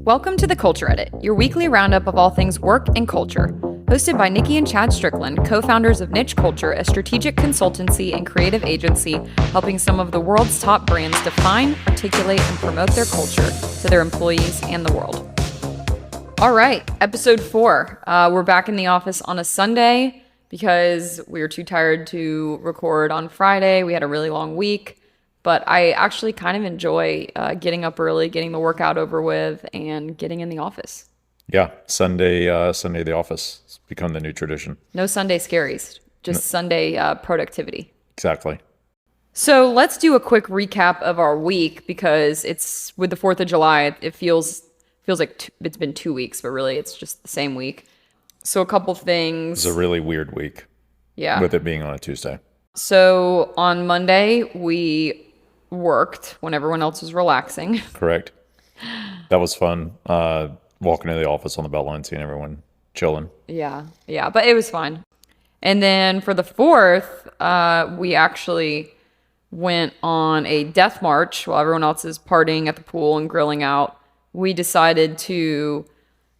Welcome to The Culture Edit, your weekly roundup of all things work and culture. Hosted by Nikki and Chad Strickland, co-founders of Niche Culture, a strategic consultancy and creative agency helping some of the world's top brands define, articulate, and promote their culture to their employees and the world. All right, episode 4. We're back in the office on a Sunday because we were too tired to record on Friday. We had a really long week. But I actually kind of enjoy getting up early, getting the workout over with, and getting in the office. Yeah, Sunday the office. It's become the new tradition. No Sunday scaries, just Sunday productivity. Exactly. So let's do a quick recap of our week because it's with the 4th of July. It feels like it's been 2 weeks, but really it's just the same week. So a couple things. It's a really weird week. Yeah. With it being on a Tuesday. So on Monday, we worked when everyone else was relaxing. Correct. That was fun. Walking into the office on the Beltline, seeing everyone chilling. Yeah, but it was fine. And then for the 4th, we actually went on a death march while everyone else is partying at the pool and grilling out. We decided to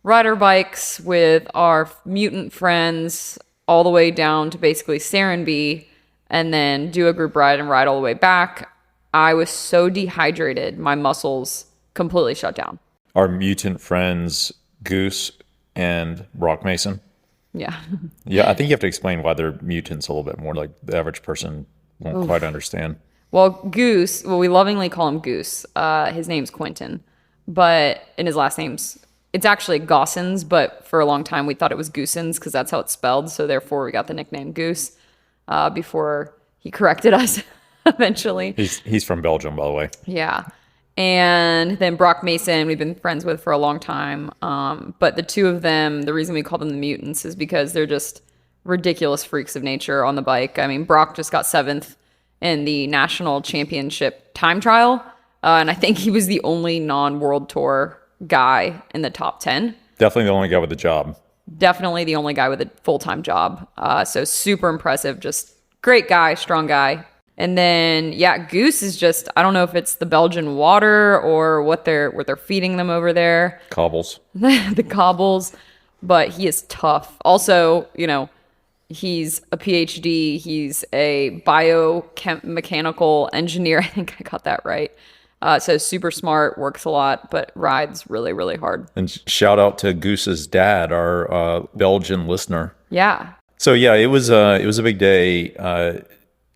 ride our bikes with our mutant friends all the way down to basically Serenbe and then do a group ride and ride all the way back. I was so dehydrated, my muscles completely shut down. Our mutant friends, Goose and Rock Mason. Yeah. Yeah, I think you have to explain why they're mutants a little bit more. Like the average person won't quite understand. Well, Goose, we lovingly call him Goose. His name's Quentin, and his last name's, it's actually Gossens, but for a long time we thought it was Goosens because that's how it's spelled. So therefore we got the nickname Goose before he corrected us. Eventually. He's from Belgium, by the way. Yeah. And then Brock Mason, we've been friends with for a long time. But the two of them, the reason we call them the mutants is because they're just ridiculous freaks of nature on the bike. I mean, Brock just got 7th in the national championship time trial. And I think he was the only non-world tour guy in the top 10. Definitely the only guy with a job. Definitely the only guy with a full-time job. So super impressive. Just great guy, strong guy. And then, Goose is just, I don't know if it's the Belgian water or what they're feeding them over there. Cobbles. The cobbles. But he is tough. Also, he's a PhD. He's a biomechanical engineer. I think I got that right. So super smart, works a lot, but rides really, really hard. And shout out to Goose's dad, our Belgian listener. Yeah. So, it was a big day.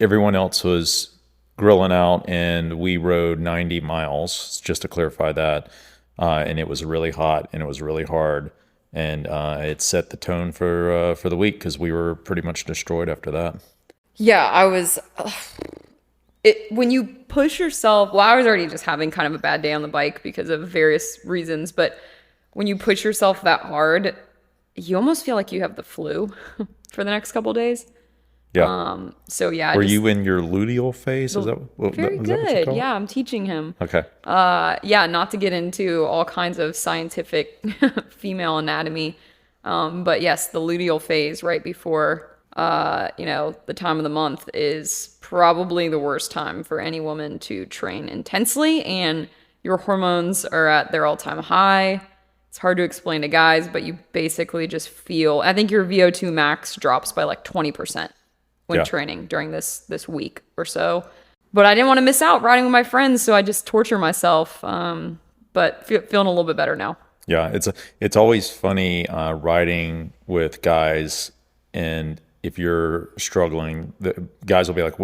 Everyone else was grilling out, and we rode 90 miles, just to clarify that. And it was really hot, and it was really hard. And it set the tone for the week because we were pretty much destroyed after that. Yeah, I was... when you push yourself... Well, I was already just having kind of a bad day on the bike because of various reasons. But when you push yourself that hard, you almost feel like you have the flu for the next couple days. Yeah. Were you in your luteal phase? Is that what you call it? Yeah, I'm teaching him. Okay. Not to get into all kinds of scientific female anatomy. But yes, the luteal phase right before the time of the month is probably the worst time for any woman to train intensely, and your hormones are at their all-time high. It's hard to explain to guys, but you basically just feel, I think your VO2 max drops by like 20%. When training during this week or so. But I didn't want to miss out riding with my friends, so I just torture myself. But feeling a little bit better now. Yeah, it's always funny riding with guys, and if you're struggling, the guys will be like,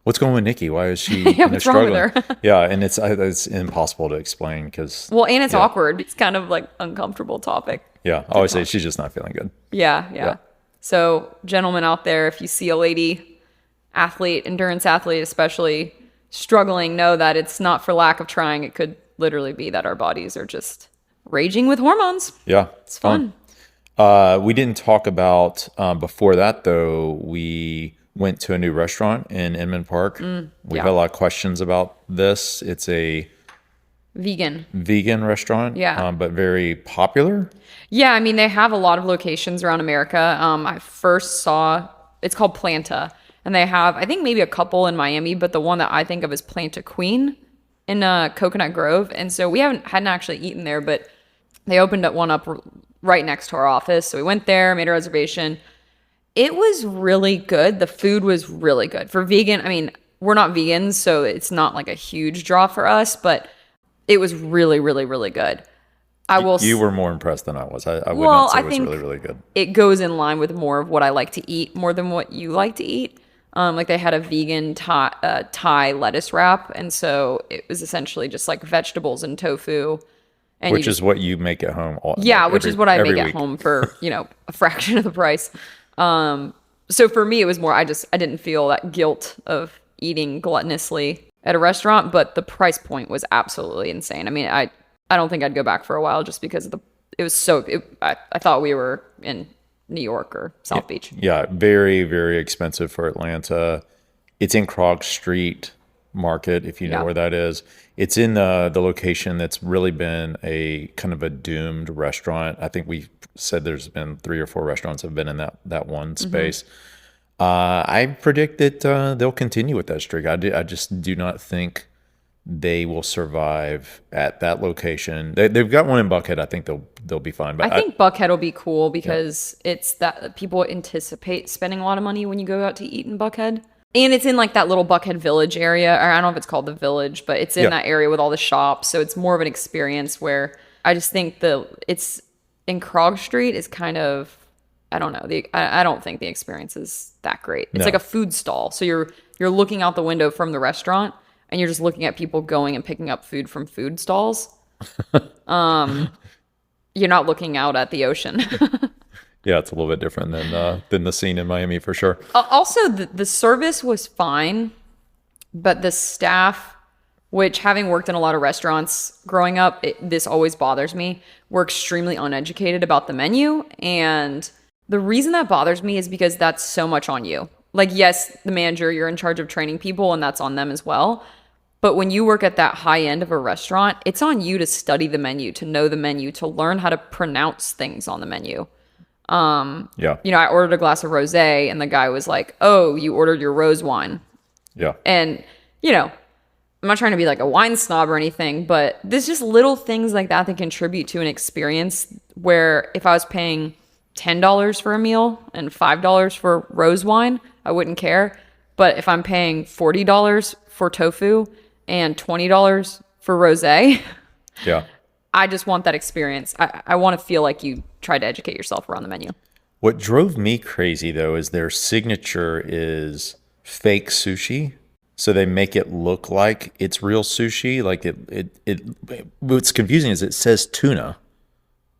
"What's going with Nikki? Why is she what's struggling?" Wrong with her? Yeah, and it's impossible to explain because and it's awkward. It's kind of like uncomfortable topic. Yeah, I always say she's just not feeling good. Yeah. So, gentlemen out there, if you see a lady athlete, endurance athlete especially, struggling, know that it's not for lack of trying. It could literally be that our bodies are just raging with hormones. Yeah. It's fun. We didn't talk about, before that, though, we went to a new restaurant in Inman Park. We've had a lot of questions about this. It's a vegan restaurant, but very popular. Yeah, I mean, they have a lot of locations around America. I first saw, it's called Planta, and they have, I think maybe a couple in Miami, but the one that I think of is Planta Queen in Coconut Grove. And so we hadn't actually eaten there, but They opened one up right next to our office. So we went there, made a reservation. It was really good. The food was really good. For vegan, I mean, we're not vegans, so it's not like a huge draw for us, but it was really, really, really good. You were more impressed than I was. I would Well, not say I it was think really, really good. it goes in line with more of what I like to eat, more than what you like to eat. Like they had a vegan Thai lettuce wrap, and so it was essentially just like vegetables and tofu. And Which is what you make at home. Yeah, which is what I make week. at home for, a fraction of the price. So for me, it was more, I didn't feel that guilt of eating gluttonously at a restaurant, but the price point was absolutely insane. I mean, I don't think I'd go back for a while just because it was I thought we were in New York or South Beach. Yeah, very, very expensive for Atlanta. It's in Krog Street Market, if you know where that is. It's in the location that's really been a kind of a doomed restaurant. I think we said there's been 3 or 4 restaurants have been in that one space. I predict that they'll continue with that streak. I just do not think they will survive at that location. They've got one in Buckhead. I think they'll be fine. But I think Buckhead will be cool because it's that people anticipate spending a lot of money when you go out to eat in Buckhead. And it's in like that little Buckhead Village area, or I don't know if it's called the Village, but it's in that area with all the shops. So it's more of an experience where I just think it's in Krog Street is kind of, I don't know. I don't think the experience is that great. It's like a food stall. So you're looking out the window from the restaurant and you're just looking at people going and picking up food from food stalls. You're not looking out at the ocean. Yeah, it's a little bit different than the scene in Miami for sure. Also, the service was fine, but the staff, which having worked in a lot of restaurants growing up, this always bothers me, were extremely uneducated about the menu. And the reason that bothers me is because that's so much on you. Like, yes, the manager, you're in charge of training people, and that's on them as well. But when you work at that high end of a restaurant, it's on you to study the menu, to know the menu, to learn how to pronounce things on the menu. I ordered a glass of rosé and the guy was like, "Oh, you ordered your rose wine." Yeah. And, I'm not trying to be like a wine snob or anything, but there's just little things like that that contribute to an experience where if I was paying $10 for a meal and $5 for rose wine, I wouldn't care. But if I'm paying $40 for tofu and $20 for rosé, yeah. I just want that experience. I want to feel like you tried to educate yourself around the menu. What drove me crazy, though, is their signature is fake sushi. So they make it look like it's real sushi. Like what's confusing is it says tuna.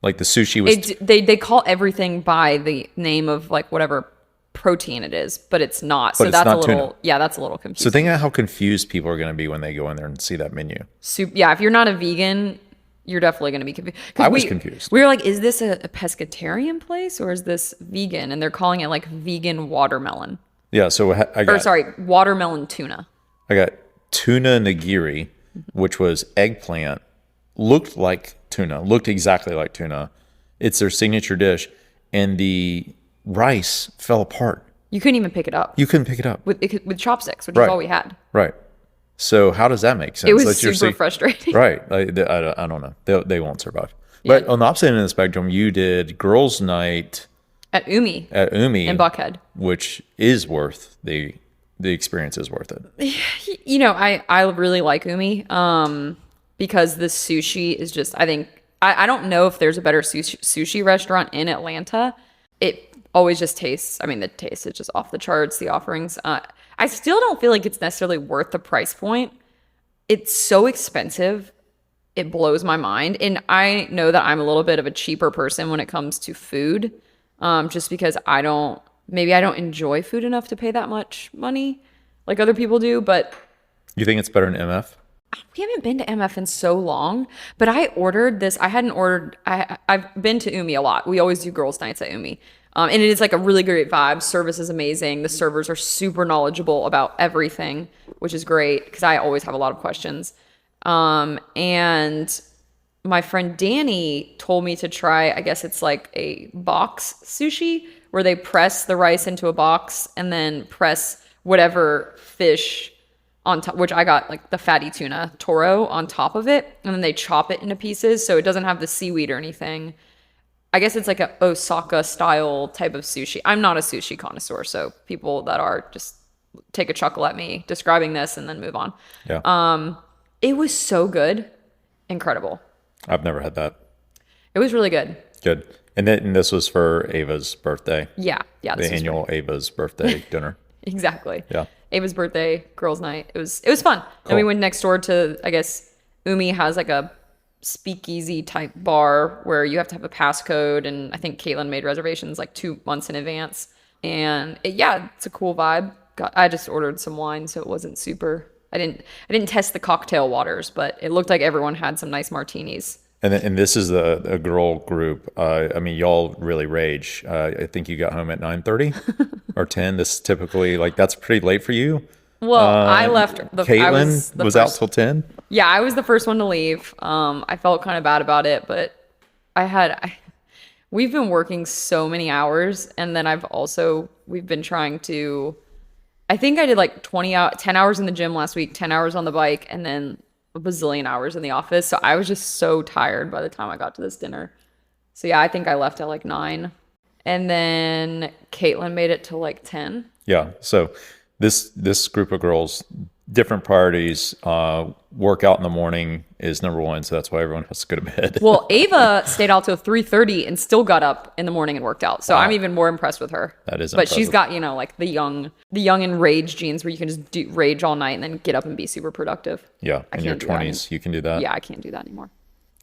Like the sushi was... They call everything by the name of like whatever protein it is, but it's not. So that's a little... Tuna. Yeah, that's a little confusing. So think of how confused people are going to be when they go in there and see that menu. Yeah, if you're not a vegan... You're definitely going to be confused. I was confused. We were like, is this a pescatarian place or is this vegan? And they're calling it like vegan watermelon. Yeah, so watermelon tuna. I got tuna nigiri, which was eggplant, looked like tuna, looked exactly like tuna. It's their signature dish. And the rice fell apart. You couldn't even pick it up. You couldn't pick it up. With chopsticks, which is all we had. Right. So how does that make sense? It was super frustrating. Right. I don't know. They won't survive. Yeah. But on the opposite end of the spectrum, you did girls' night at Umi in Buckhead, which is worth the experience is worth it. I really like Umi because the sushi is just, I think, I don't know if there's a better sushi restaurant in Atlanta. It always just tastes, the taste is just off the charts, the offerings. I still don't feel like it's necessarily worth the price point. It's so expensive. It blows my mind. And I know that I'm a little bit of a cheaper person when it comes to food, just because I don't enjoy food enough to pay that much money like other people do. But you think it's better than MF? We haven't been to MF in so long, but I ordered this. I've been to Umi a lot. We always do girls' nights at Umi. And it is like a really great vibe. Service is amazing. The servers are super knowledgeable about everything, which is great because I always have a lot of questions. And my friend Danny told me to try, I guess it's like a box sushi where they press the rice into a box and then press whatever fish on top, which I got like the fatty tuna toro on top of it, and then they chop it into pieces so it doesn't have the seaweed or anything. I guess it's like a Osaka style type of sushi. I'm not a sushi connoisseur, so people that are just take a chuckle at me describing this and then move on. Yeah. It was so good. Incredible. I've never had that. It was really good. Good. And this was for Ava's birthday. Yeah. Yeah. The annual Ava's birthday dinner. Exactly. Yeah. Ava's birthday, girls' night. It was fun. Cool. And we went next door to, I guess, Umi has like a speakeasy type bar where you have to have a passcode, and I think Caitlin made reservations like 2 months in advance. And it's a cool vibe. I just ordered some wine, so it wasn't super. I didn't test the cocktail waters, but it looked like everyone had some nice martinis. And this is a girl group. I mean, y'all really rage. I think you got home at 9:30 or 10. This is typically like that's pretty late for you. Well, I left. Caitlin was out till 10. Yeah, I was the first one to leave. I felt kind of bad about it, but we've been working so many hours, and then we've been trying to. I think I did like 10 hours in the gym last week, 10 hours on the bike, and then a bazillion hours in the office. So I was just so tired by the time I got to this dinner. So yeah, I think I left at like 9. And then Caitlin made it to like 10. Yeah. So this group of girls, different priorities. Workout in the morning is number one, so that's why everyone has to go to bed. Well, Ava stayed out till 3:30 and still got up in the morning and worked out. So wow. I'm even more impressed with her. That is But impressive. she's got, like the young and rage genes where you can just rage all night and then get up and be super productive. Yeah, in your 20s, you can do that. Yeah, I can't do that anymore.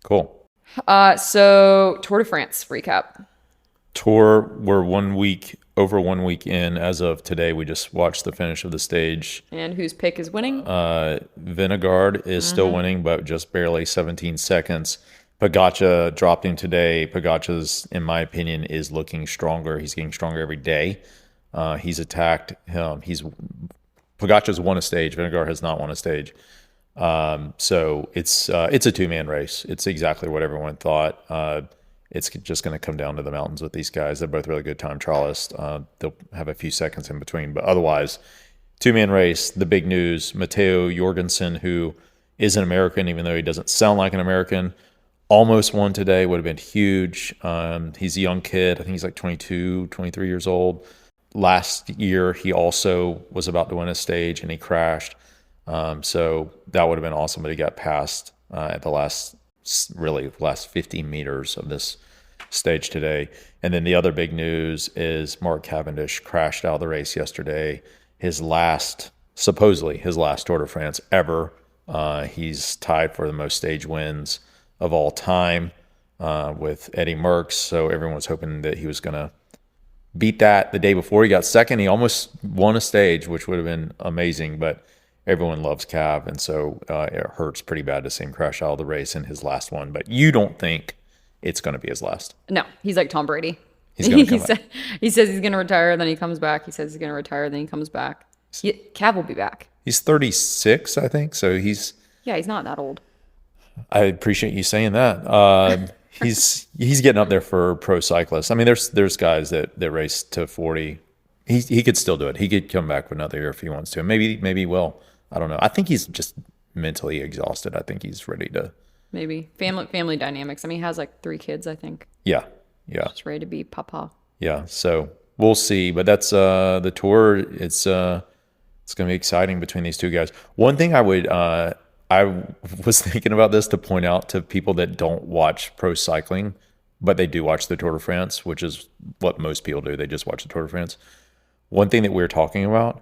Cool. So Tour de France recap. Tour, we're over 1 week in. As of today, we just watched the finish of the stage. And whose pick is winning? Vingegaard is still winning, but just barely 17 seconds. Pogačar dropped him today. Pogačar's, in my opinion, is looking stronger. He's getting stronger every day. He's attacked him. Pogačar's won a stage. Vingegaard has not won a stage. So it's a two-man race. It's exactly what everyone thought. It's just going to come down to the mountains with these guys. They're both really good time trialists. They'll have a few seconds in between. But otherwise, two-man race, the big news, Matteo Jorgensen, who is an American, even though he doesn't sound like an American, almost won today, would have been huge. He's a young kid. I think he's like 22, 23 years old. Last year, he also was about to win a stage, and he crashed. So that would have been awesome, but he got passed at the last 50 meters of this stage today. And then the other big news is Mark Cavendish crashed out of the race yesterday. Supposedly his last Tour de France ever. He's tied for the most stage wins of all time with Eddie Merckx. So everyone was hoping that he was going to beat that. The day before he got second, he almost won a stage, which would have been amazing, but everyone loves Cav, and so it hurts pretty bad to see him crash out of the race in his last one. But you don't think it's going to be his last? No, he's like Tom Brady. He's going to come back. He says he's going to retire, then he comes back. He says he's going to retire, then he comes back. Cav will be back. He's 36, I think, so he's not that old. I appreciate you saying that. He's getting up there for pro cyclists. I mean, there's guys that race to 40. He could still do it. He could come back for another year if he wants to. Maybe he will. I don't know. I think he's just mentally exhausted. I think he's ready to. Maybe family dynamics. I mean, he has like 3 kids, I think. Yeah. Just ready to be papa. Yeah. So we'll see. But that's the tour. It's going to be exciting between these two guys. One thing I was thinking about this to point out to people that don't watch pro cycling, but they do watch the Tour de France, which is what most people do. They just watch the Tour de France. One thing that we're talking about.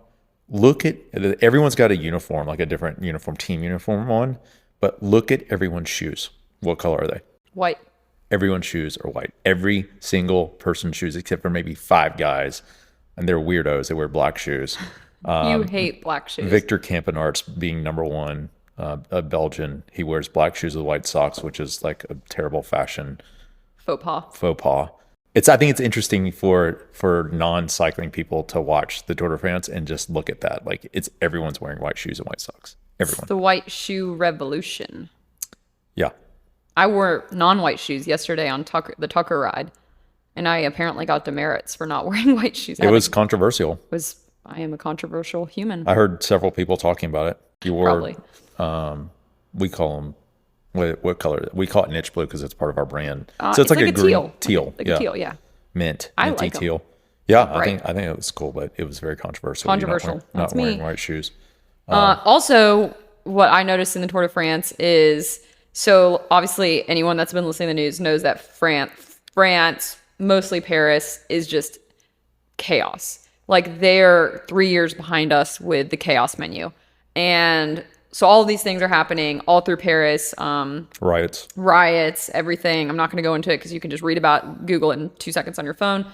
Look at everyone's got a uniform, like a different uniform, team uniform on, but look at everyone's shoes. What color are they? White. Everyone's shoes are white. Every single person's shoes, except for maybe 5 guys, and they're weirdos. They wear black shoes. You hate black shoes. Victor Campenaerts being number 1, a Belgian. He wears black shoes with white socks, which is like a terrible fashion faux pas. I think it's interesting for non-cycling people to watch the Tour de France and just look at that. Like everyone's wearing white shoes and white socks. Everyone. It's the white shoe revolution. Yeah. I wore non-white shoes yesterday on the Tucker ride, and I apparently got demerits for not wearing white shoes. It was controversial. I am a controversial human. I heard several people talking about it. You wore, Probably. we call them, what color? We call it niche blue because it's part of our brand. So it's It's like like a a green teal. teal. Like a Yeah. teal, yeah. I Minty like them. teal. Yeah, Bright. I think it was cool, but it was very controversial. You're Controversial. not That's wearing me. white shoes. Also, what I noticed in the Tour de France is so obviously anyone that's been listening to the news knows that France, mostly Paris, is just chaos. Like they're 3 years behind us with the chaos menu. And so all of these things are happening all through Paris. Riots. Riots, everything. I'm not going to go into it because you can just read about Google it in 2 seconds on your phone.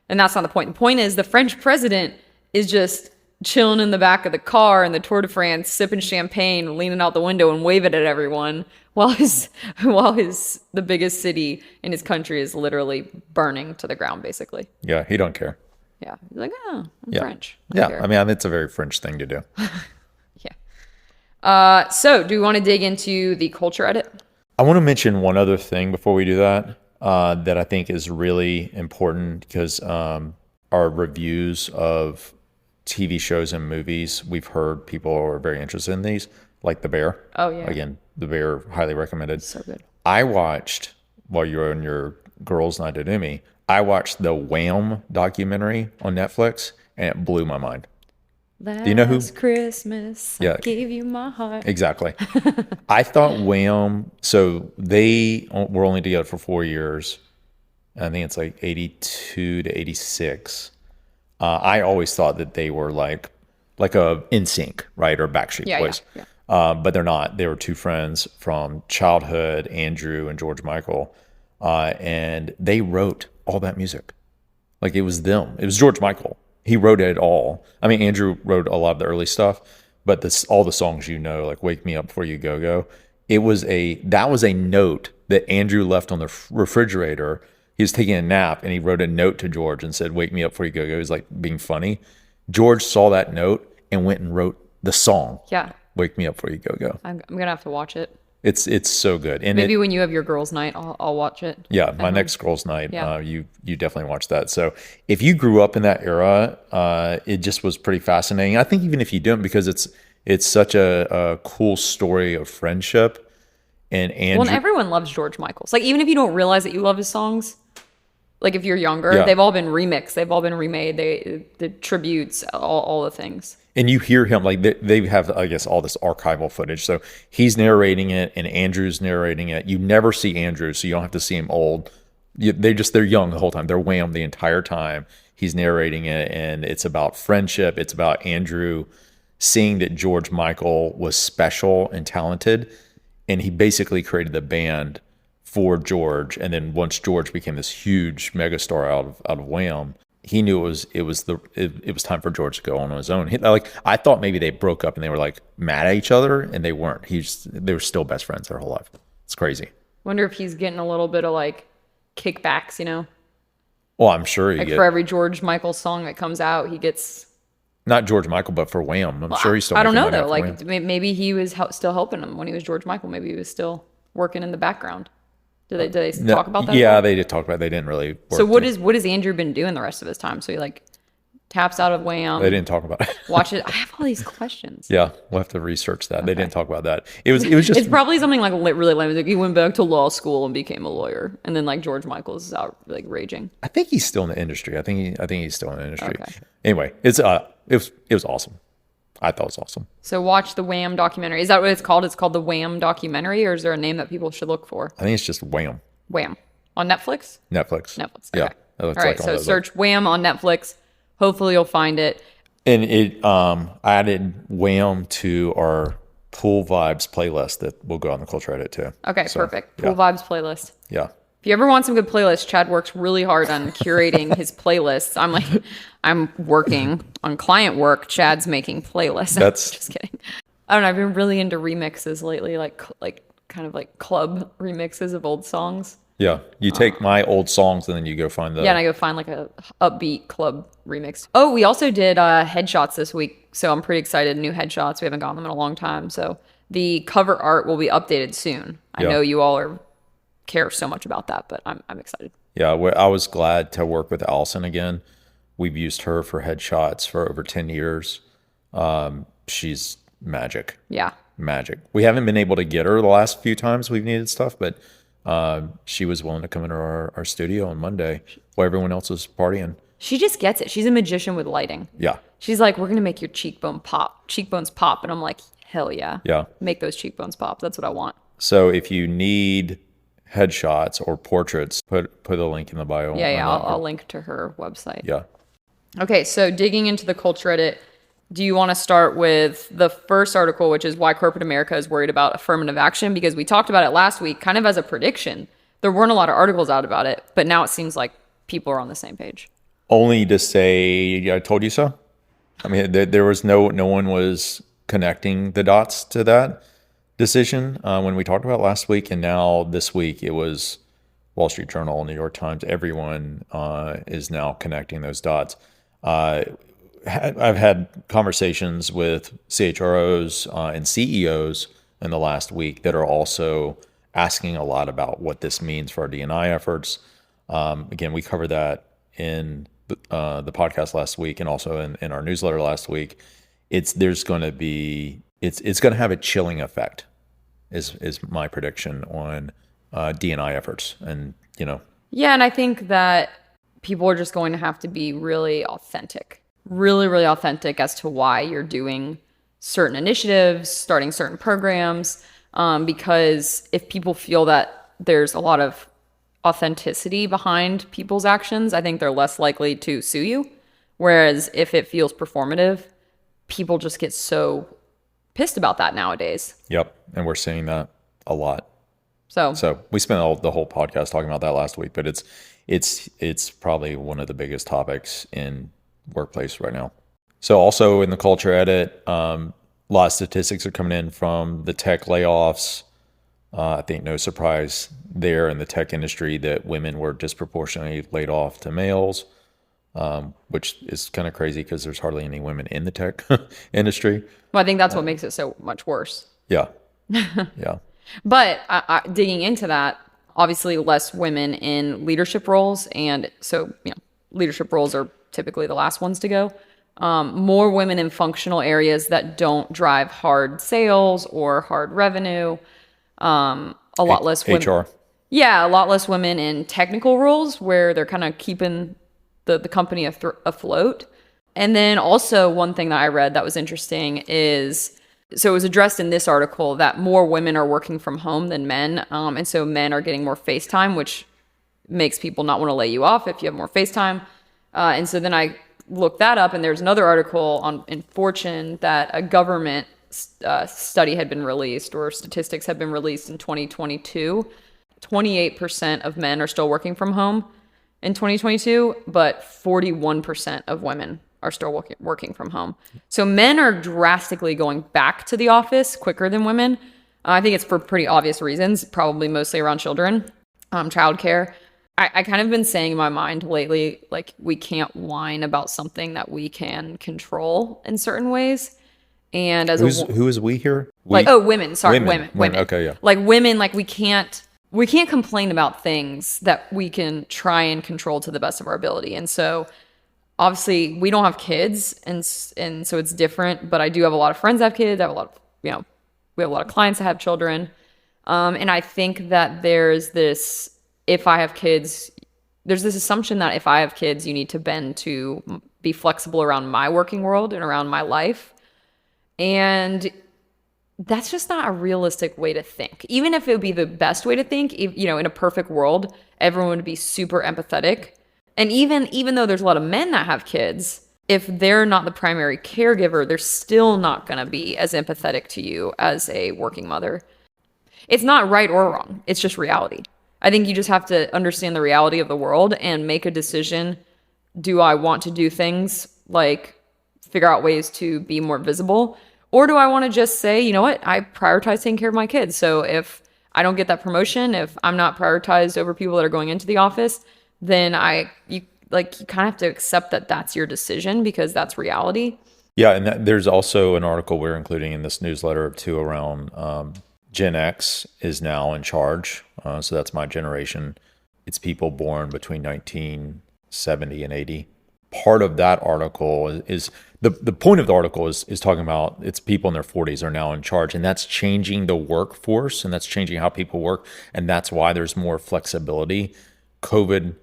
And that's not the point. The point is the French president is just chilling in the back of the car in the Tour de France, sipping champagne, leaning out the window and waving at everyone while the biggest city in his country is literally burning to the ground, basically. Yeah, he don't care. Yeah. He's like, oh, I'm Yeah. French. Yeah, care. I mean, it's a very French thing to do. Yeah. So do we want to dig into the culture edit? I want to mention one other thing before we do that, that I think is really important because our reviews of TV shows and movies, we've heard people are very interested in these, like The Bear. Oh, yeah. Again, The Bear, highly recommended. So good. I watched, while you were on your girls' night at Umi, I watched the Wham documentary on Netflix, and it blew my mind. Last you know who- Christmas, Yeah. I gave you my heart. Exactly. I thought Wham, so they were only together for 4 years. I think it's like 82 to 86. I always thought that they were like a NSYNC, right? Or Backstreet Yeah, Boys. yeah. But they're not. They were two friends from childhood, Andrew and George Michael. And they wrote all that music. Like it was them. It was George Michael. He wrote it all. I mean, Andrew wrote a lot of the early stuff, but all the songs, like "Wake Me Up Before You Go Go," that was a note that Andrew left on the refrigerator. He was taking a nap and he wrote a note to George and said, "Wake me up before you go go." He was like being funny. George saw that note and went and wrote the song. Yeah. "Wake Me Up Before You Go Go." I'm going to have to watch it. It's so good. And Maybe when you have your girls' night, I'll watch it. yeah, my next girls' night, Yeah. you definitely watch that. So if you grew up in that era, it just was pretty fascinating. I think even if you didn't, because it's such a cool story of friendship. And Andrew, Well, and everyone loves George Michael's. Like, even if you don't realize that you love his songs, like if you're younger, Yeah. they've all been remixed. They've all been remade. The tributes, all the things. and you hear him like they have, I guess, all this archival footage. So he's narrating it, and Andrew's narrating it. You never see Andrew, so you don't have to see him old. They're young the whole time. They're Wham the entire time. He's narrating it, and it's about friendship. It's about Andrew seeing that George Michael was special and talented, and he basically created the band for George. And then once George became this huge megastar out of Wham, he knew it was time for George to go on his own. I thought maybe they broke up and they were like mad at each other, and they weren't. They were still best friends their whole life. It's crazy. Wonder if he's getting a little bit of like kickbacks, Well, I'm sure like for every George Michael song that comes out, he gets. not George Michael, but for Wham. I'm sure he's still. I don't making know money though. off of Like Wham. maybe he was still helping him when he was George Michael. Maybe he was still working in the background. Did they talk about that? Yeah, they did talk about it. They didn't really. So what has Andrew been doing the rest of his time? So he like taps out of Wham. They didn't talk about it. Watch it. I have all these questions. Yeah, we'll have to research that. They didn't talk about that. It was just. It's probably something like really lame. Like he went back to law school and became a lawyer, and then like George Michael is out like raging. I think he's still in the industry. I think he's still in the industry. Okay. Anyway, it was awesome. I thought it was awesome. So watch the Wham documentary. Is that what it's called? It's called the Wham documentary, or is there a name that people should look for? I think it's just Wham. Wham on Netflix. Netflix. Netflix. Yeah. Okay. It looks All right. like So those, search Wham on Netflix. Hopefully you'll find it. And it added Wham to our Pool Vibes playlist that will go on the Culture Edit too. Okay. So, Perfect. yeah. Pool Vibes playlist. Yeah. If you ever want some good playlists, Chad works really hard on curating his playlists. I'm working on client work. Chad's making playlists. That's- just kidding. I don't know. I've been really into remixes lately, like kind of like club remixes of old songs. Yeah. You take my old songs and then you go find the. Yeah, and I go find like a upbeat club remix. Oh, we also did headshots this week, so I'm pretty excited. New headshots. We haven't gotten them in a long time, so the cover art will be updated soon. I Yeah. know you all care so much about that, but I'm excited. Yeah. I was glad to work with Allison again. We've used her for headshots for over 10 years. She's magic. Yeah. Magic. We haven't been able to get her the last few times we've needed stuff, but she was willing to come into our studio on Monday while everyone else was partying. She just gets it. She's a magician with lighting. Yeah. She's like, we're going to make your cheekbones pop. And I'm like, hell yeah. Yeah. Make those cheekbones pop. That's what I want. So if you need headshots or portraits, put a link in the bio. Yeah. I'll link to her website. Yeah. Okay. So digging into the culture edit, do you want to start with the first article, which is why corporate America is worried about affirmative action? Because we talked about it last week, kind of as a prediction. There weren't a lot of articles out about it, but now it seems like people are on the same page. Only to say, I told you so. I mean, there was no one was connecting the dots to that decision when we talked about it last week, and now this week it was Wall Street Journal, New York Times. Everyone is now connecting those dots. I've had conversations with CHROs and CEOs in the last week that are also asking a lot about what this means for our D&I efforts. Again, we covered that in the podcast last week and also in our newsletter last week. It's going to have a chilling effect is my prediction on D&I efforts. And, Yeah, and I think that people are just going to have to be really authentic. Really, really authentic as to why you're doing certain initiatives, starting certain programs, because if people feel that there's a lot of authenticity behind people's actions, I think they're less likely to sue you. Whereas if it feels performative, people just get so pissed about that nowadays. Yep, and we're seeing that a lot. So we spent the whole podcast talking about that last week, but it's probably one of the biggest topics in workplace right now. So also in the culture edit, a lot of statistics are coming in from the tech layoffs. I think no surprise there in the tech industry that women were disproportionately laid off to males, which is kind of crazy because there's hardly any women in the tech industry. Well, I think that's what makes it so much worse. Yeah. Yeah. But digging into that, obviously less women in leadership roles. And so, leadership roles are typically the last ones to go. More women in functional areas that don't drive hard sales or hard revenue. A lot less women. HR. Yeah, a lot less women in technical roles where they're kind of keeping the company afloat. And then also one thing that I read that was interesting is, so it was addressed in this article that more women are working from home than men. And so men are getting more face time, which makes people not want to lay you off if you have more face time. And so then I looked that up, and there's another article in Fortune that a government study had been released, or statistics had been released in 2022. 28% of men are still working from home in 2022, but 41% of women are still working from home. So men are drastically going back to the office quicker than women. I think it's for pretty obvious reasons, probably mostly around children, childcare. I kind of been saying in my mind lately, like, we can't whine about something that we can control in certain ways. And as who is we here? Women. Sorry, women. Okay, yeah. Like women, like we can't complain about things that we can try and control to the best of our ability. And so obviously we don't have kids, and so it's different. But I do have a lot of friends that have kids. I have a lot of, we have a lot of clients that have children. And I think that there's this assumption that if I have kids, you need to bend to be flexible around my working world and around my life. And that's just not a realistic way to think. Even if it would be the best way to think, in a perfect world, everyone would be super empathetic. And even though there's a lot of men that have kids, if they're not the primary caregiver, they're still not going to be as empathetic to you as a working mother. It's not right or wrong. It's just reality. I think you just have to understand the reality of the world and make a decision. Do I want to do things like figure out ways to be more visible? Or do I want to just say, you know what, I prioritize taking care of my kids. So if I don't get that promotion, if I'm not prioritized over people that are going into the office, then you kind of have to accept that that's your decision, because that's reality. Yeah, and there's also an article we're including in this newsletter too around Gen X is now in charge. So that's my generation. It's people born between 1970 and 80. Part of that article is The point of the article is talking about it's people in their 40s are now in charge, and that's changing the workforce, and that's changing how people work, and that's why there's more flexibility. COVID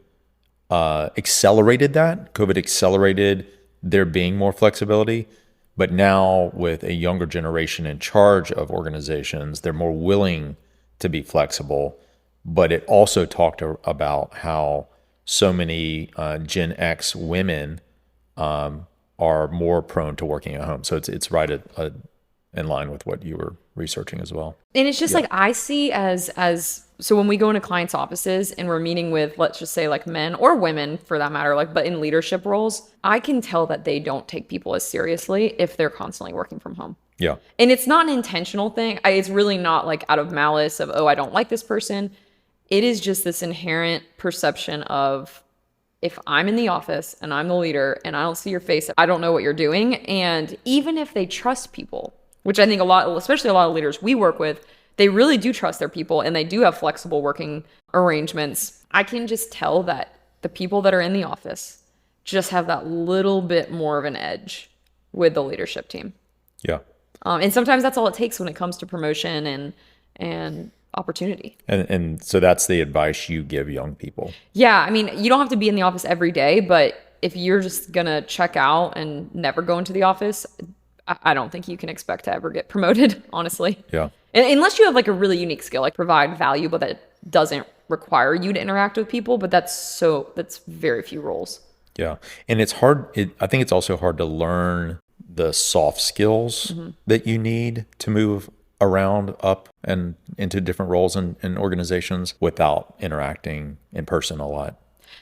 accelerated that. COVID accelerated there being more flexibility, but now with a younger generation in charge of organizations, they're more willing to be flexible. But it also talked about how so many Gen X women are more prone to working at home. So it's right in line with what you were researching as well. And it's just like I see as so when we go into clients' offices and we're meeting with, let's just say like men or women for that matter, like, but in leadership roles, I can tell that they don't take people as seriously if they're constantly working from home. Yeah. And it's not an intentional thing. It's really not like out of malice of, oh, I don't like this person. It is just this inherent perception of, if I'm in the office and I'm the leader and I don't see your face, I don't know what you're doing. And even if they trust people, which I think especially a lot of leaders we work with, they really do trust their people and they do have flexible working arrangements. I can just tell that the people that are in the office just have that little bit more of an edge with the leadership team. Yeah. And sometimes that's all it takes when it comes to promotion and opportunity. And so that's the advice you give young people. Yeah. I mean, you don't have to be in the office every day, but if you're just going to check out and never go into the office, I don't think you can expect to ever get promoted, honestly. Yeah. Unless you have like a really unique skill, like provide value, but that doesn't require you to interact with people. But that's very few roles. Yeah. And it's hard. I think it's also hard to learn the soft skills that you need to move around up and into different roles in organizations without interacting in person a lot.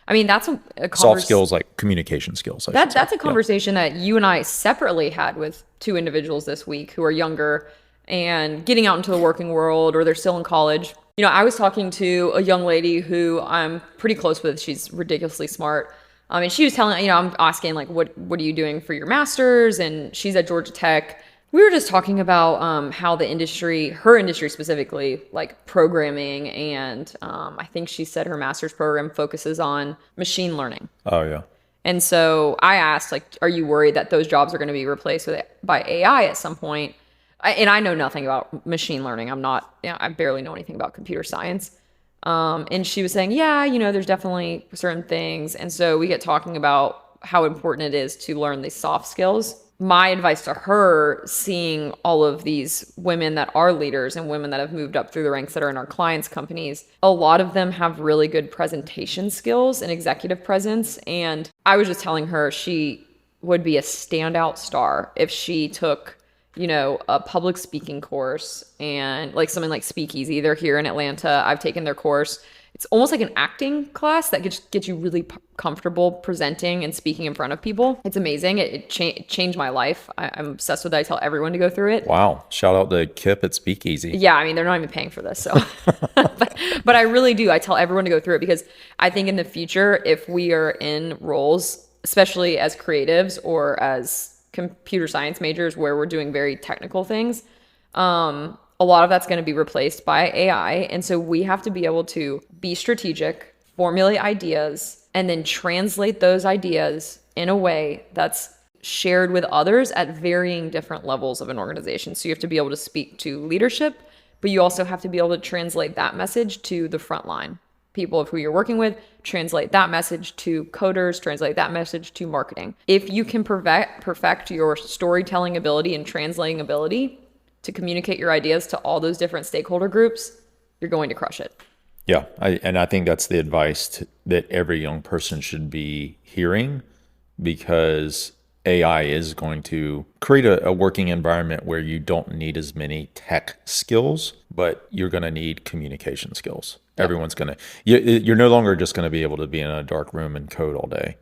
I mean, that's a soft skills, like communication skills. That's a conversation that you and I separately had with two individuals this week who are younger and getting out into the working world, or they're still in college. You know, I was talking to a young lady who I'm pretty close with. She's ridiculously smart. And she was telling, I'm asking like, what are you doing for your master's? And she's at Georgia Tech. We were just talking about how the industry, her industry specifically, like programming, and I think she said her master's program focuses on machine learning. Oh, yeah. And so I asked, like, are you worried that those jobs are going to be replaced by AI at some point? And I know nothing about machine learning. I barely know anything about computer science. And she was saying, yeah, there's definitely certain things. And so we get talking about how important it is to learn these soft skills. My advice to her, seeing all of these women that are leaders and women that have moved up through the ranks that are in our clients' companies, a lot of them have really good presentation skills and executive presence. And I was just telling her she would be a standout star if she took, a public speaking course and like something like Speakeasy. They're here in Atlanta. I've taken their course. It's almost like an acting class that gets you really comfortable presenting and speaking in front of people. It's amazing. It changed my life. I'm obsessed with it. I tell everyone to go through it. Wow. Shout out to Kip at Speakeasy. Yeah, I mean, they're not even paying for this. So, but I really do. I tell everyone to go through it because I think in the future, if we are in roles, especially as creatives or as computer science majors where we're doing very technical things, a lot of that's going to be replaced by AI. And so we have to be able to be strategic, formulate ideas, and then translate those ideas in a way that's shared with others at varying different levels of an organization. So you have to be able to speak to leadership, but you also have to be able to translate that message to the front line people of who you're working with, translate that message to coders, translate that message to marketing. If you can perfect your storytelling ability and translating ability to communicate your ideas to all those different stakeholder groups, you're going to crush it. Yeah, I think that's the advice that every young person should be hearing, because AI is going to create a working environment where you don't need as many tech skills, but you're going to need communication skills. Yep. Everyone's going to, you're no longer just going to be able to be in a dark room and code all day.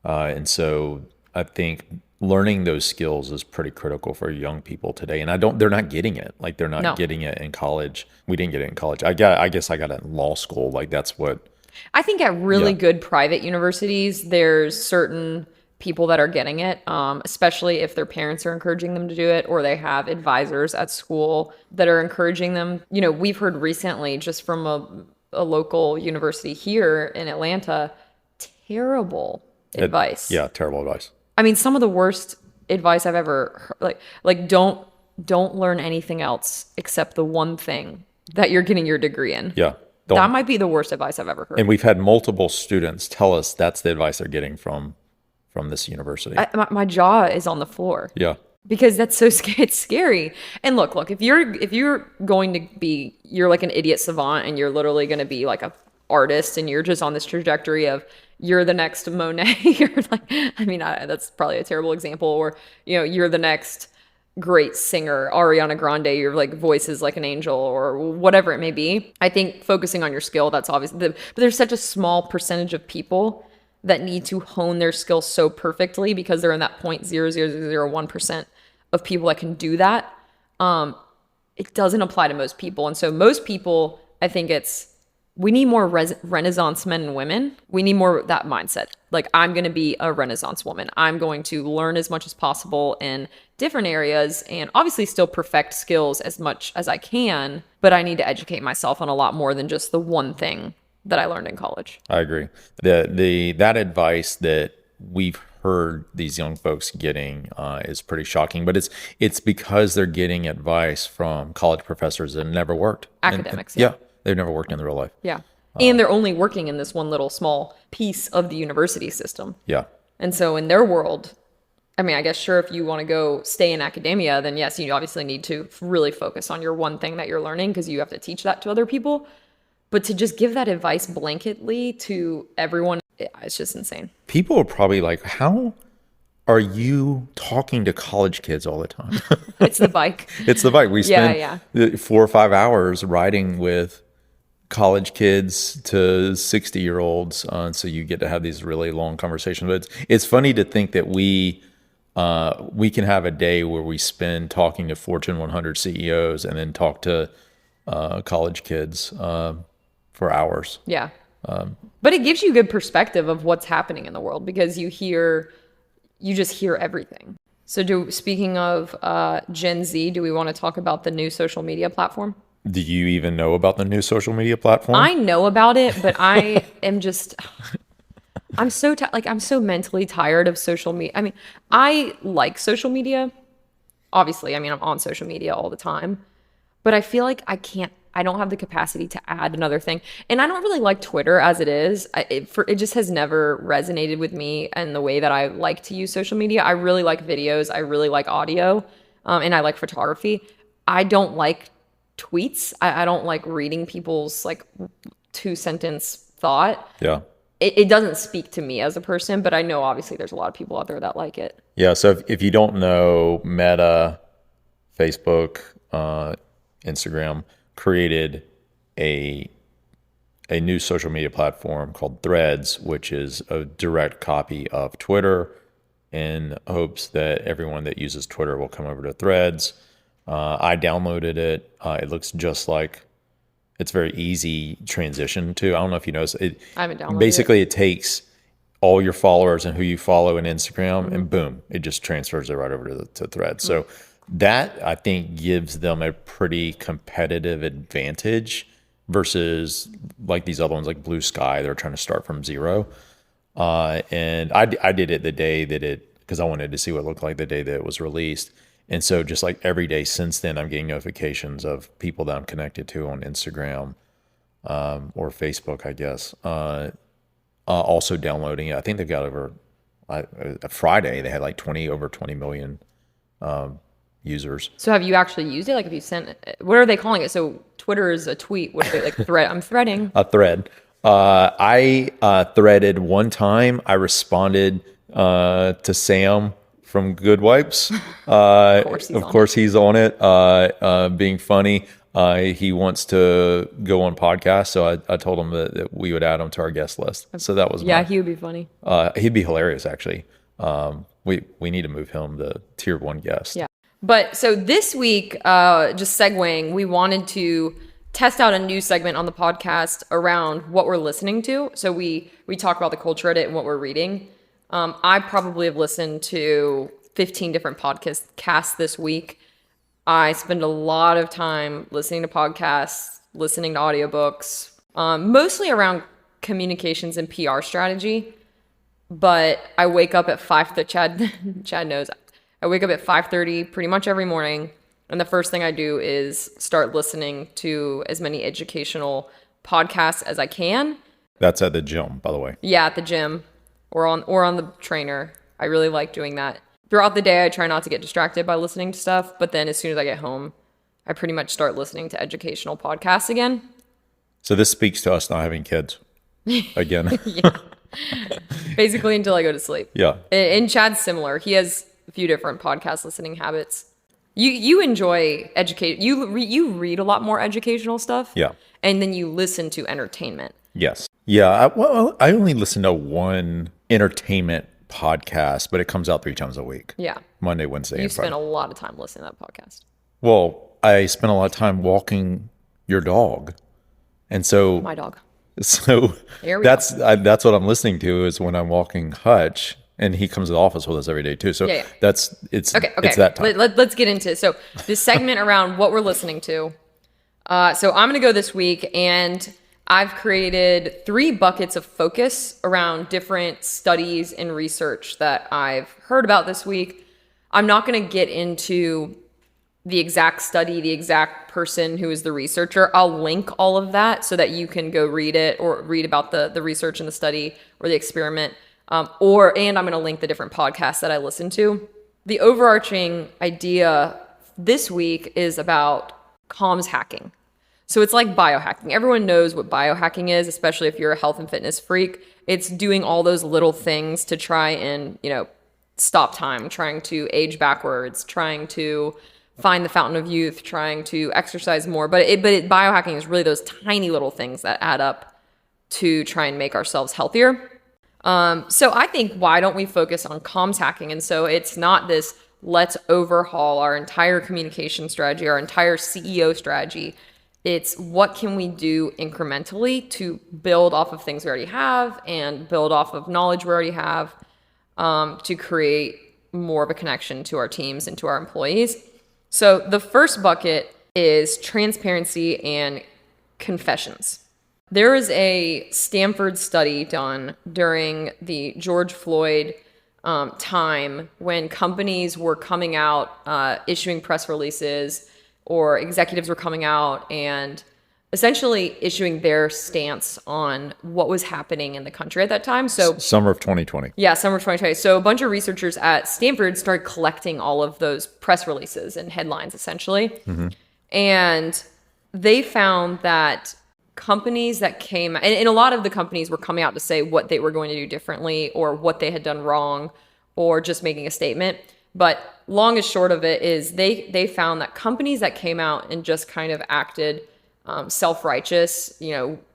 And so I think learning those skills is pretty critical for young people today. And they're not getting it. Like they're not getting it in college. We didn't get it in college. I guess I got it in law school. Like that's what. I think at really good private universities, there's certain people that are getting it, especially if their parents are encouraging them to do it, or they have advisors at school that are encouraging them. We've heard recently just from a local university here in Atlanta, terrible advice. Yeah, terrible advice. I mean, some of the worst advice I've ever heard. Like don't learn anything else except the one thing that you're getting your degree in. Yeah. That might be the worst advice I've ever heard. And we've had multiple students tell us that's the advice they're getting from this university. My jaw is on the floor. Yeah. Because that's so scary. It's scary. And look, if you're going to be, you're like an idiot savant and you're literally going to be like a artist and you're just on this trajectory of you're the next Monet. You're like, I mean, that's probably a terrible example. Or, you're the next great singer, Ariana Grande, your like voice is like an angel or whatever it may be. I think focusing on your skill, that's obvious. But there's such a small percentage of people that need to hone their skills so perfectly because they're in that 0.00001% of people that can do that. It doesn't apply to most people. And so most people, I think we need more Renaissance men and women. We need more of that mindset. Like, I'm going to be a Renaissance woman. I'm going to learn as much as possible in different areas and obviously still perfect skills as much as I can, but I need to educate myself on a lot more than just the one thing that I learned in college. I agree. That advice that we've heard these young folks getting is pretty shocking, but it's because they're getting advice from college professors that never worked. Academics. Yeah, they've never worked in the real life. Yeah. And they're only working in this one little small piece of the university system. Yeah. And so in their world, I mean, I guess sure, if you want to go stay in academia, then yes, you obviously need to really focus on your one thing that you're learning because you have to teach that to other people. But to just give that advice blanketly to everyone, it's just insane. People are probably like, how are you talking to college kids all the time? It's the bike. It's the bike. We spend 4 or 5 hours riding with college kids to 60-year-olds. So you get to have these really long conversations. But it's funny to think that we can have a day where we spend talking to Fortune 100 CEOs and then talk to college kids for hours. Yeah. But it gives you good perspective of what's happening in the world because you just hear everything. So speaking of Gen Z, do we want to talk about the new social media platform? Do you even know about the new social media platform? I know about it, but I am just, I'm so mentally tired of social media. I mean, I like social media. Obviously, I mean, I'm on social media all the time, but I feel like I don't have the capacity to add another thing. And I don't really like Twitter as it is. It just has never resonated with me in the way that I like to use social media. I really like videos. I really like audio. And I like photography. I don't like tweets. I don't like reading people's like 2-sentence thought. Yeah. It doesn't speak to me as a person, but I know obviously there's a lot of people out there that like it. Yeah. So if you don't know, Meta, Facebook, Instagram created a new social media platform called Threads, which is a direct copy of Twitter, in hopes that everyone that uses Twitter will come over to Threads. I downloaded it. It looks just like, it's very easy transition to. I don't know if you noticed it. I haven't downloaded Basically, it takes all your followers and who you follow in Instagram, and boom, it just transfers it right over to Threads. So that, I think, gives them a pretty competitive advantage versus like these other ones like Blue Sky. They're trying to start from zero. And I did it the day that because I wanted to see what it looked like the day that it was released. And so just like every day since then, I'm getting notifications of people that I'm connected to on Instagram or Facebook, I guess, also downloading it. I think they've got over Friday, they had like over 20 million users. So have you actually used it? Like, if you sent it, what are they calling it? So Twitter is a tweet. What are they, like, thread? I'm threading. A thread. I threaded one time. I responded to Sam from Good Wipes. Of course he's on it, being funny. He wants to go on podcasts, so I told him that we would add him to our guest list. So that was he would be funny. He'd be hilarious, actually. We need to move him to tier 1 guest. Yeah. But so this week, just segueing, we wanted to test out a new segment on the podcast around what we're listening to. So we talk about the culture edit and what we're reading. I probably have listened to 15 different podcasts this week. I spend a lot of time listening to podcasts, listening to audiobooks, mostly around communications and PR strategy. But I wake up at 5. Chad knows. I wake up at 5:30 pretty much every morning, and the first thing I do is start listening to as many educational podcasts as I can. That's at the gym, by the way. Yeah, at the gym or on the trainer. I really like doing that. Throughout the day, I try not to get distracted by listening to stuff, but then as soon as I get home, I pretty much start listening to educational podcasts again. So this speaks to us not having kids again. Yeah. Basically until I go to sleep. Yeah. And Chad's similar. He has a few different podcast listening habits. You enjoy educate. You read a lot more educational stuff. Yeah. And then you listen to entertainment. Yes. Yeah. I only listen to one entertainment podcast, but it comes out 3 times a week. Yeah. Monday, Wednesday, You and Friday. spend a lot of time listening to that podcast. Well, I spend a lot of time walking your dog. And so My dog. So Here we that's what I'm listening to is when I'm walking Hutch, and he comes to the office with us every day too. So Yeah. it's Okay. it's that time. Let's get into it. So this segment around what we're listening to. So I'm going to go this week, and I've created 3 buckets of focus around different studies and research that I've heard about this week. I'm not going to get into the exact study, the exact person who is the researcher. I'll link all of that so that you can go read it or read about the research and the study or the experiment. And I'm going to link the different podcasts that I listen to. The overarching idea this week is about comms hacking. So it's like biohacking. Everyone knows what biohacking is, especially if you're a health and fitness freak. It's doing all those little things to try and, stop time, trying to age backwards, trying to find the fountain of youth, trying to exercise more. But biohacking is really those tiny little things that add up to try and make ourselves healthier. So I think, why don't we focus on comms hacking? And so it's not this, let's overhaul our entire communication strategy, our entire CEO strategy. It's what can we do incrementally to build off of things we already have and build off of knowledge we already have, to create more of a connection to our teams and to our employees. So the first bucket is transparency and confessions. There was a Standford study done during the George Floyd time when companies were coming out, issuing press releases, or executives were coming out and essentially issuing their stance on what was happening in the country at that time. So summer of 2020. Yeah, summer of 2020. So a bunch of researchers at Stanford started collecting all of those press releases and headlines, essentially. Mm-hmm. And they found that companies that came, and a lot of the companies were coming out to say what they were going to do differently or what they had done wrong or just making a statement. But long and short of it is they found that companies that came out and just kind of acted self-righteous,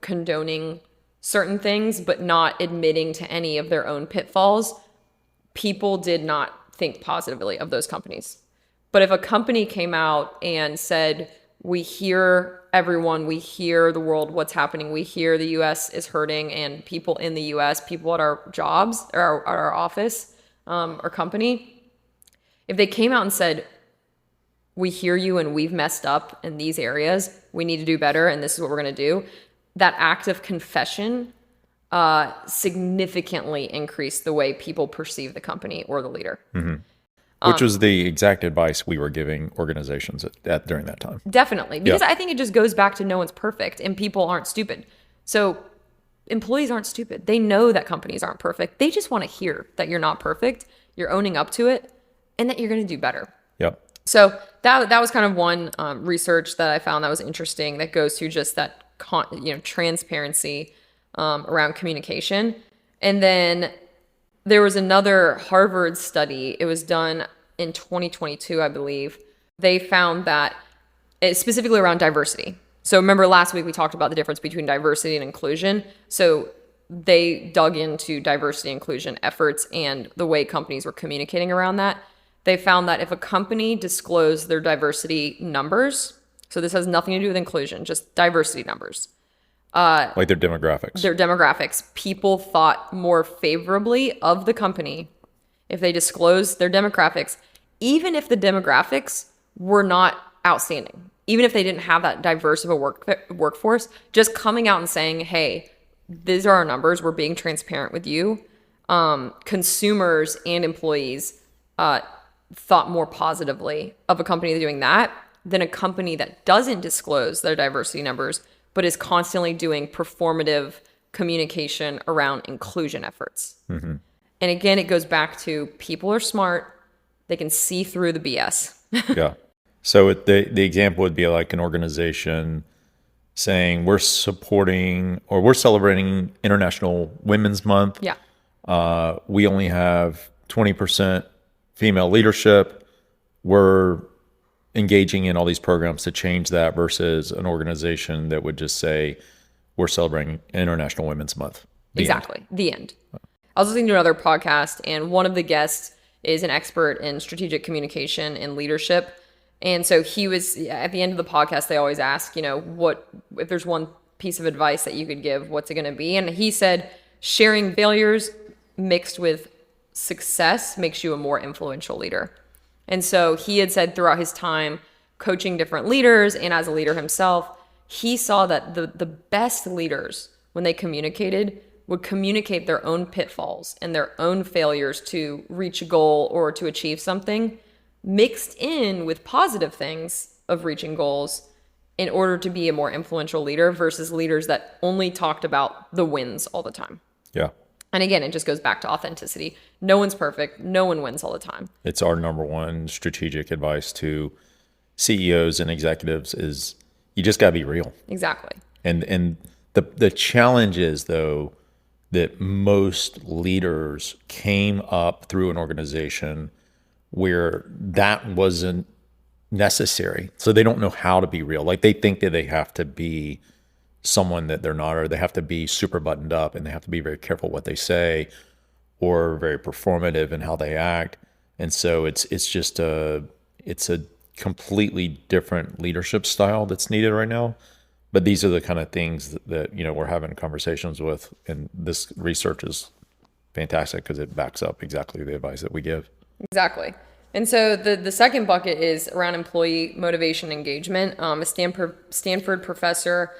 condoning certain things, but not admitting to any of their own pitfalls, people did not think positively of those companies. But if a company came out and said, we hear everyone, we hear the world, what's happening, we hear the US is hurting, and people in the US, people at our jobs, or our office, or company, if they came out and said, we hear you and we've messed up in these areas, we need to do better, and this is what we're going to do, that act of confession significantly increased the way people perceive the company or the leader. Mm-hmm. Which was the exact advice we were giving organizations during that time. Definitely. Because I think it just goes back to no one's perfect and people aren't stupid. So employees aren't stupid. They know that companies aren't perfect. They just want to hear that you're not perfect, you're owning up to it, and that you're going to do better. Yep. So that was kind of one research that I found that was interesting that goes to just that transparency around communication. And then there was another Harvard study. It was done in 2022, I believe. They found that specifically around diversity. So remember last week we talked about the difference between diversity and inclusion. So they dug into diversity and inclusion efforts and the way companies were communicating around that. They found that if a company disclosed their diversity numbers, so this has nothing to do with inclusion, just diversity numbers. Like their demographics. Their demographics. People thought more favorably of the company if they disclosed their demographics, even if the demographics were not outstanding. Even if they didn't have that diverse of a workforce, just coming out and saying, hey, these are our numbers, we're being transparent with you. Consumers and employees thought more positively of a company doing that than a company that doesn't disclose their diversity numbers, but is constantly doing performative communication around inclusion efforts. And again, it goes back to people are smart. They can see through the BS. Yeah. So the example would be like an organization saying we're supporting or we're celebrating International Women's Month. Yeah. We only have 20% female leadership. We're engaging in all these programs to change that versus an organization that would just say we're celebrating International Women's Month. Exactly. The end. I was listening to another podcast, and one of the guests is an expert in strategic communication and leadership. And so he was, at the end of the podcast, they always ask, what, if there's one piece of advice that you could give, what's it going to be? And he said, sharing failures mixed with success makes you a more influential leader. And so he had said throughout his time coaching different leaders and as a leader himself, he saw that the best leaders, when they communicated, would communicate their own pitfalls and their own failures to reach a goal or to achieve something, mixed in with positive things of reaching goals in order to be a more influential leader versus leaders that only talked about the wins all the time. Yeah. And again, it just goes back to authenticity. No one's perfect. No one wins all the time. It's our number one strategic advice to CEOs and executives is you just got to be real. Exactly. And the challenge is, though, that most leaders came up through an organization where that wasn't necessary. So they don't know how to be real. Like they think that they have to be someone that they're not, or they have to be super buttoned up and they have to be very careful what they say or very performative in how they act. And so it's a completely different leadership style that's needed right now. But these are the kind of things that we're having conversations with, and this research is fantastic because it backs up exactly the advice that we give. Exactly. And so the second bucket is around employee motivation engagement. A Stanford professor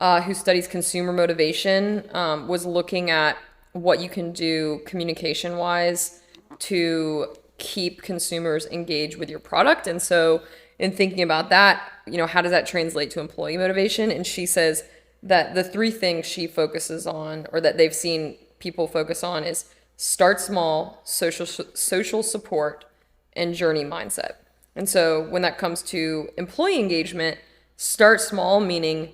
who studies consumer motivation was looking at what you can do communication-wise to keep consumers engaged with your product. And so in thinking about that, how does that translate to employee motivation? And she says that the three things she focuses on, or that they've seen people focus on, is start small, social support, and journey mindset. And so when that comes to employee engagement, start small, meaning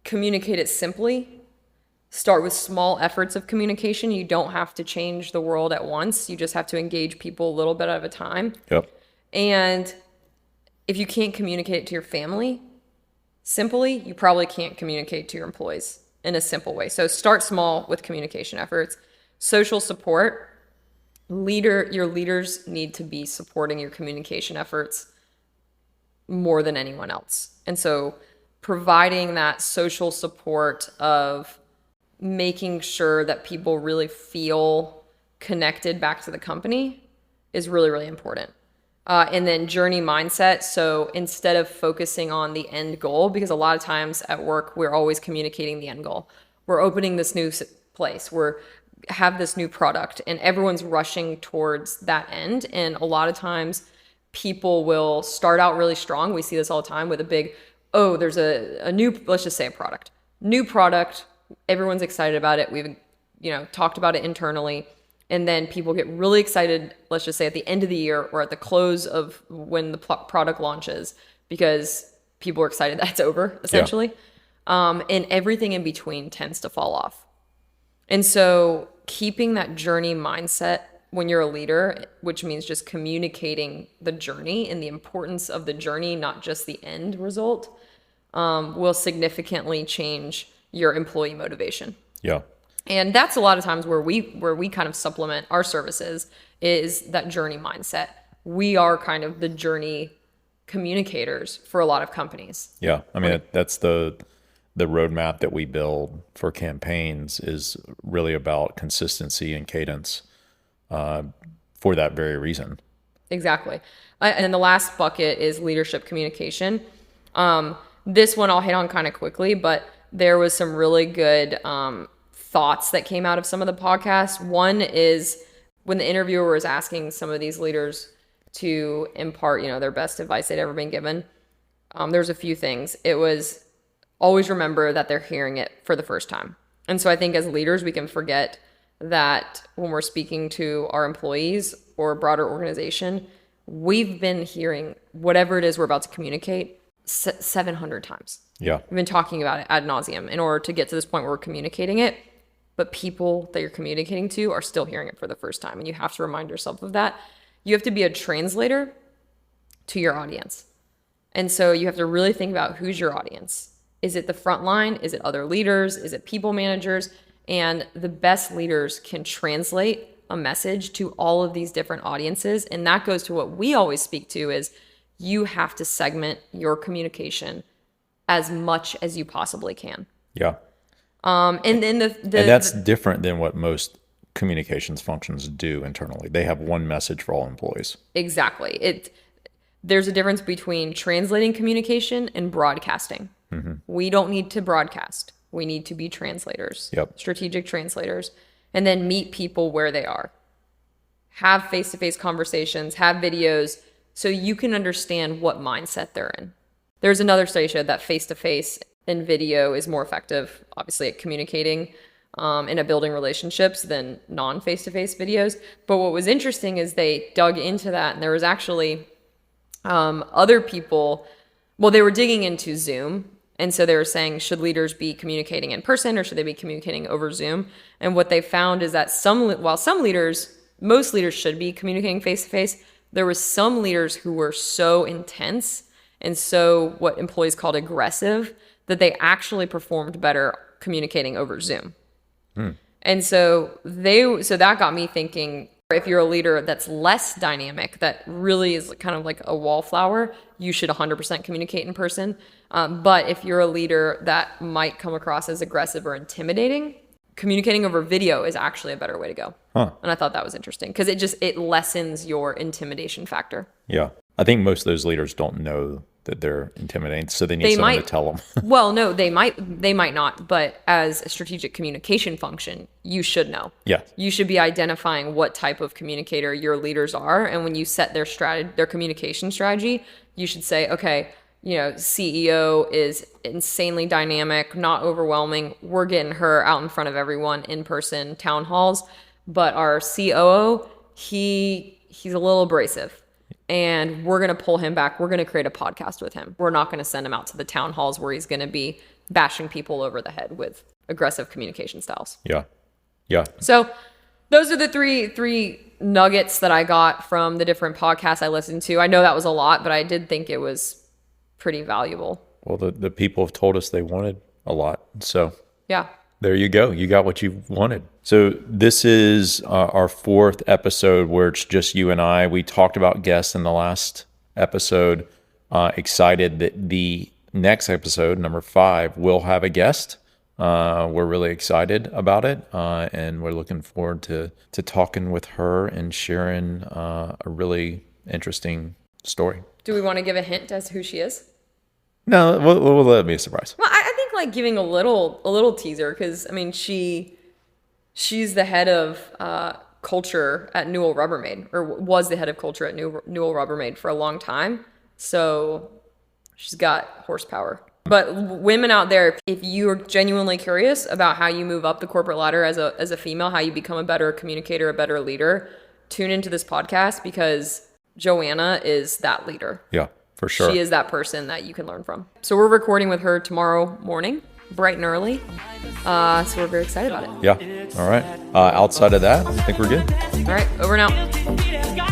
communicate it simply. Start with small efforts of communication. You don't have to change the world at once. You just have to engage people a little bit at a time. Yep. And if you can't communicate it to your family simply, you probably can't communicate to your employees in a simple way. So start small with communication efforts. Social support. Your leaders need to be supporting your communication efforts more than anyone else. And so providing that social support of making sure that people really feel connected back to the company is really, really important. And then journey mindset. So instead of focusing on the end goal, because a lot of times at work, we're always communicating the end goal. We're opening this new place. Have this new product, and everyone's rushing towards that end. And a lot of times people will start out really strong. We see this all the time with a big, there's a new, let's just say a product. New product. Everyone's excited about it. We've, talked about it internally. And then people get really excited, let's just say at the end of the year or at the close of when the product launches, because people are excited that it's over, essentially. Yeah. And everything in between tends to fall off. And so keeping that journey mindset when you're a leader, which means just communicating the journey and the importance of the journey, not just the end result, will significantly change your employee motivation. Yeah. And that's a lot of times where we kind of supplement our services is that journey mindset. We are kind of the journey communicators for a lot of companies. Yeah. I mean, that's the roadmap that we build for campaigns is really about consistency and cadence for that very reason. Exactly. And then the last bucket is leadership communication. This one I'll hit on kind of quickly, but there was some really good thoughts that came out of some of the podcasts. One is when the interviewer was asking some of these leaders, to impart, their best advice they'd ever been given. There's a few things. It was always remember that they're hearing it for the first time. And so I think as leaders, we can forget that when we're speaking to our employees or a broader organization, we've been hearing whatever it is we're about to communicate 700 times. Yeah. We've been talking about it ad nauseum in order to get to this point where we're communicating it. But people that you're communicating to are still hearing it for the first time. And you have to remind yourself of that. You have to be a translator to your audience. And so you have to really think about who's your audience. Is it the front line? Is it other leaders? Is it people managers? And the best leaders can translate a message to all of these different audiences. And that goes to what we always speak to is you have to segment your communication as much as you possibly can. Yeah. And then and that's different than what most communications functions do internally. They have one message for all employees. Exactly. There's a difference between translating communication and broadcasting. Mm-hmm. We don't need to broadcast. We need to be translators, strategic translators, and then meet people where they are. Have face-to-face conversations, have videos, so you can understand what mindset they're in. There's another study showed that face-to-face and video is more effective, obviously, at communicating and at building relationships than non-face-to-face videos. But what was interesting is they dug into that, and there was actually other people, they were digging into Zoom. And so they were saying, should leaders be communicating in person or should they be communicating over Zoom? And what they found is that most leaders should be communicating face-to-face, there was some leaders who were so intense and so what employees called aggressive that they actually performed better communicating over Zoom. And so that got me thinking, if you're a leader that's less dynamic, that really is kind of like a wallflower, you should 100% communicate in person. But if you're a leader that might come across as aggressive or intimidating, communicating over video is actually a better way to go. And I thought that was interesting because it lessens your intimidation factor. Yeah. I think most of those leaders don't know that they're intimidating, so they need someone to tell them. Well, no, they might not, but as a strategic communication function, you should know. Yeah. You should be identifying what type of communicator your leaders are, and when you set their communication strategy, you should say, okay, CEO is insanely dynamic, not overwhelming. We're getting her out in front of everyone in person town halls, but our COO, he's a little abrasive. And we're going to pull him back. We're going to create a podcast with him. We're not going to send him out to the town halls where he's going to be bashing people over the head with aggressive communication styles. Yeah. Yeah. So those are the three nuggets that I got from the different podcasts I listened to. I know that was a lot, but I did think it was pretty valuable. Well, the people have told us they wanted a lot. So yeah. There you go. You got what you wanted. So this is our fourth episode where it's just you and I. We talked about guests in the last episode. Excited that the next episode, number 5, will have a guest. We're really excited about it. And we're looking forward to talking with her and sharing a really interesting story. Do we want to give a hint as to who she is? No, we'll let it be a surprise. Well, I think like giving a little teaser because I mean she's the head of culture at Newell Rubbermaid, or was the head of culture at Newell Rubbermaid for a long time. So she's got horsepower. But women out there, if you're genuinely curious about how you move up the corporate ladder as a female, how you become a better communicator, a better leader, tune into this podcast because Joanna is that leader. Yeah. For sure. She is that person that you can learn from. So we're recording with her tomorrow morning, bright and early. So we're very excited about it. Yeah. All right. Outside of that, I think we're good. All right. Over and out.